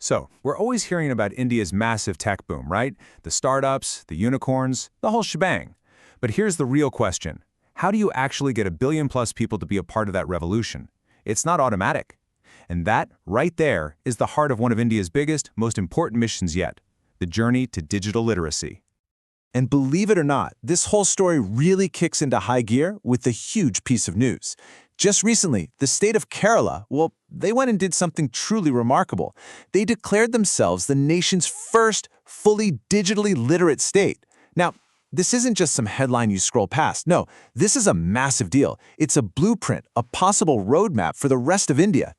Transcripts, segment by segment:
So, we're always hearing about India's massive tech boom, right? The startups, the unicorns, the whole shebang. But here's the real question. How do you actually get a billion-plus people to be a part of that revolution? It's not automatic. And that, right there, is the heart of one of India's biggest, most important missions yet, the journey to digital literacy. And believe it or not, this whole story really kicks into high gear with a huge piece of news. Just recently, the state of Kerala, well, they went and did something truly remarkable. They declared themselves the nation's first fully digitally literate state. Now, this isn't just some headline you scroll past. No, this is a massive deal. It's a blueprint, a possible roadmap for the rest of India.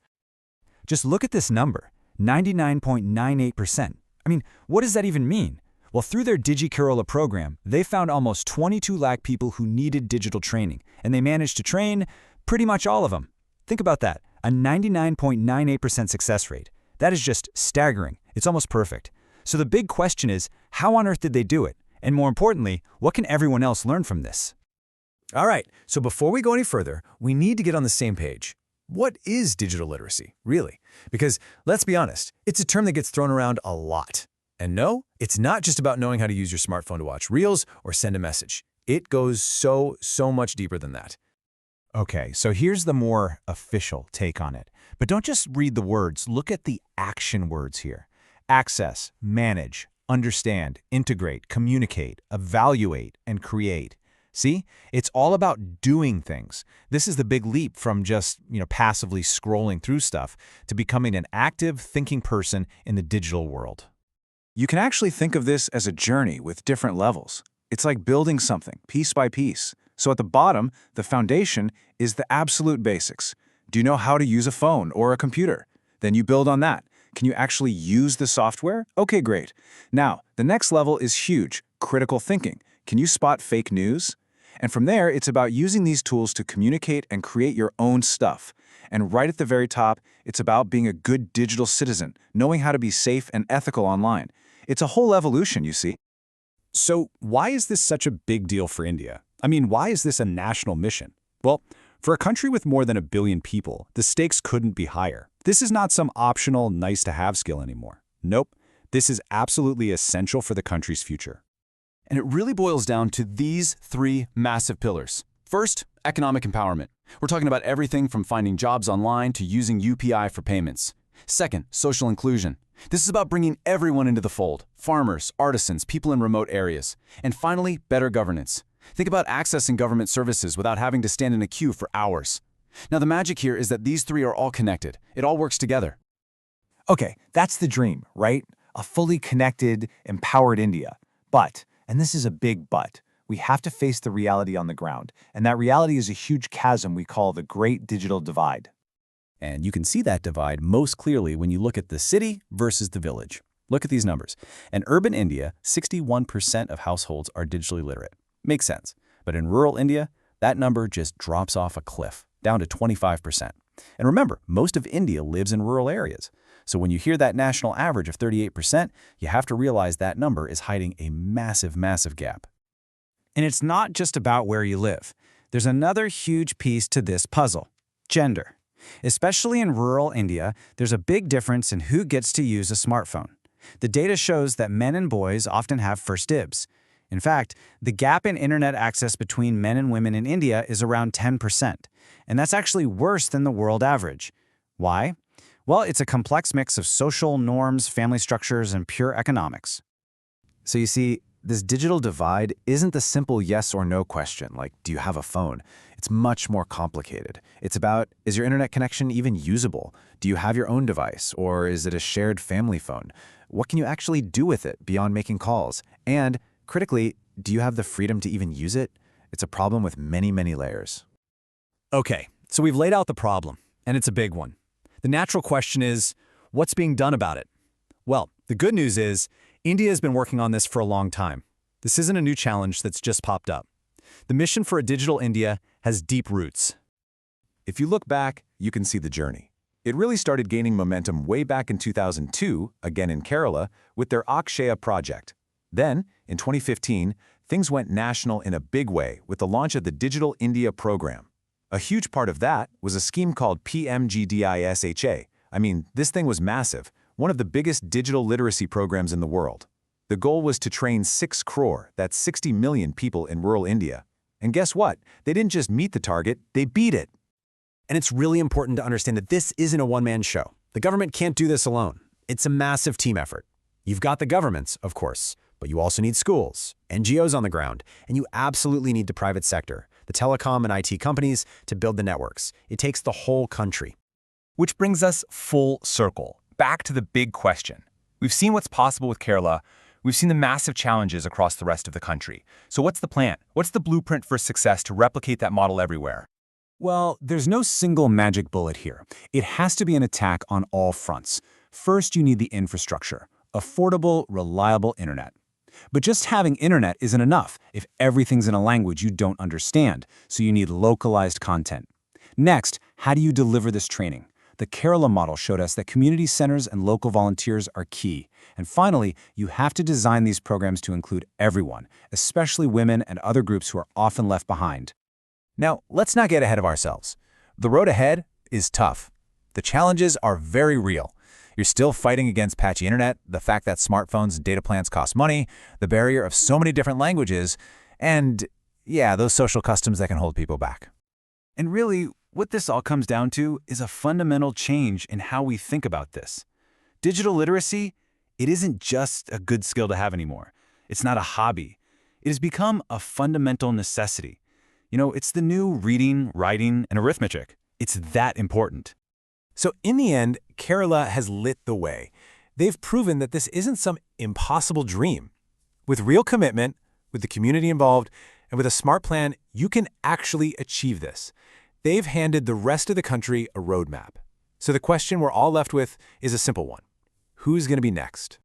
Just look at this number, 99.98%. I mean, what does that even mean? Well, through their Digi Keralam program, they found almost 22 lakh people who needed digital training, and they managed to train pretty much all of them. Think about that, a 99.98% success rate. That is just staggering. It's almost perfect. So the big question is, how on earth did they do it? And more importantly, what can everyone else learn from this? All right, so before we go any further, we need to get on the same page. What is digital literacy, really? Because, let's be honest, it's a term that gets thrown around a lot. And no, it's not just about knowing how to use your smartphone to watch reels or send a message. It goes so much deeper than that. Okay, so here's the more official take on it. But don't just read the words, look at the action words here. Access, manage, understand, integrate, communicate, evaluate, and create. See? It's all about doing things. This is the big leap from just, passively scrolling through stuff to becoming an active, thinking person in the digital world. You can actually think of this as a journey with different levels. It's like building something, piece by piece. So at the bottom, the foundation is the absolute basics. Do you know how to use a phone or a computer? Then you build on that. Can you actually use the software? Okay, great. Now, the next level is huge, critical thinking. Can you spot fake news? And from there, it's about using these tools to communicate and create your own stuff. And right at the very top, it's about being a good digital citizen, knowing how to be safe and ethical online. It's a whole evolution, you see. So why is this such a big deal for India? I mean, why is this a national mission? Well, for a country with more than 1 billion people, the stakes couldn't be higher. This is not some optional, nice-to-have skill anymore. Nope, this is absolutely essential for the country's future. And it really boils down to these 3 massive pillars. First, economic empowerment. We're talking about everything from finding jobs online to using UPI for payments. Second, social inclusion. This is about bringing everyone into the fold, farmers, artisans, people in remote areas. And finally, better governance. Think about accessing government services without having to stand in a queue for hours. Now, the magic here is that these 3 are all connected. It all works together. Okay, that's the dream, right? A fully connected, empowered India. But, and this is a big but, we have to face the reality on the ground. And that reality is a huge chasm we call the Great Digital Divide. And you can see that divide most clearly when you look at the city versus the village. Look at these numbers. In urban India, 61% of households are digitally literate. Makes sense. But in rural India, that number just drops off a cliff, down to 25%. And remember, most of India lives in rural areas. So when you hear that national average of 38%, you have to realize that number is hiding a massive gap. And it's not just about where you live. There's another huge piece to this puzzle: gender. Especially in rural India, there's a big difference in who gets to use a smartphone. The data shows that men and boys often have first dibs. In fact, the gap in internet access between men and women in India is around 10%, and that's actually worse than the world average. Why? Well, it's a complex mix of social norms, family structures, and pure economics. So you see, this digital divide isn't the simple yes or no question, like, do you have a phone? It's much more complicated. It's about, is your internet connection even usable? Do you have your own device, or is it a shared family phone? What can you actually do with it beyond making calls? And critically, do you have the freedom to even use it? It's a problem with many layers. Okay, so we've laid out the problem, and it's a big one. The natural question is, what's being done about it? Well, the good news is, India has been working on this for a long time. This isn't a new challenge that's just popped up. The mission for a digital India has deep roots. If you look back, you can see the journey. It really started gaining momentum way back in 2002, again in Kerala, with their Akshaya project. Then, in 2015, things went national in a big way with the launch of the Digital India program. A huge part of that was a scheme called PMGDISHA. I mean, this thing was massive. one of the biggest digital literacy programs in the world. The goal was to train 6 crore, that's 60 million people in rural India. And guess what? They didn't just meet the target, they beat it. And it's really important to understand that this isn't a one-man show. The government can't do this alone. It's a massive team effort. You've got the governments, of course, but you also need schools, NGOs on the ground, and you absolutely need the private sector, the telecom and IT companies, to build the networks. It takes the whole country. Which brings us full circle, back to the big question. We've seen what's possible with Kerala. We've seen the massive challenges across the rest of the country. So what's the plan? What's the blueprint for success to replicate that model everywhere? Well, there's no single magic bullet here. It has to be an attack on all fronts. First, you need the infrastructure, affordable, reliable internet. But just having internet isn't enough if everything's in a language you don't understand, so you need localized content. Next, how do you deliver this training? The Kerala model showed us that community centers and local volunteers are key. And finally, you have to design these programs to include everyone, especially women and other groups who are often left behind. Now, let's not get ahead of ourselves. The road ahead is tough. The challenges are very real. You're still fighting against patchy internet, the fact that smartphones and data plans cost money, the barrier of so many different languages, and, yeah, those social customs that can hold people back. And really, what this all comes down to is a fundamental change in how we think about this. Digital literacy, it isn't just a good skill to have anymore. It's not a hobby. It has become a fundamental necessity. It's the new reading, writing, and arithmetic. It's that important. So in the end, Kerala has lit the way. They've proven that this isn't some impossible dream. With real commitment, with the community involved, and with a smart plan, you can actually achieve this. They've handed the rest of the country a roadmap. So the question we're all left with is a simple one. Who's going to be next?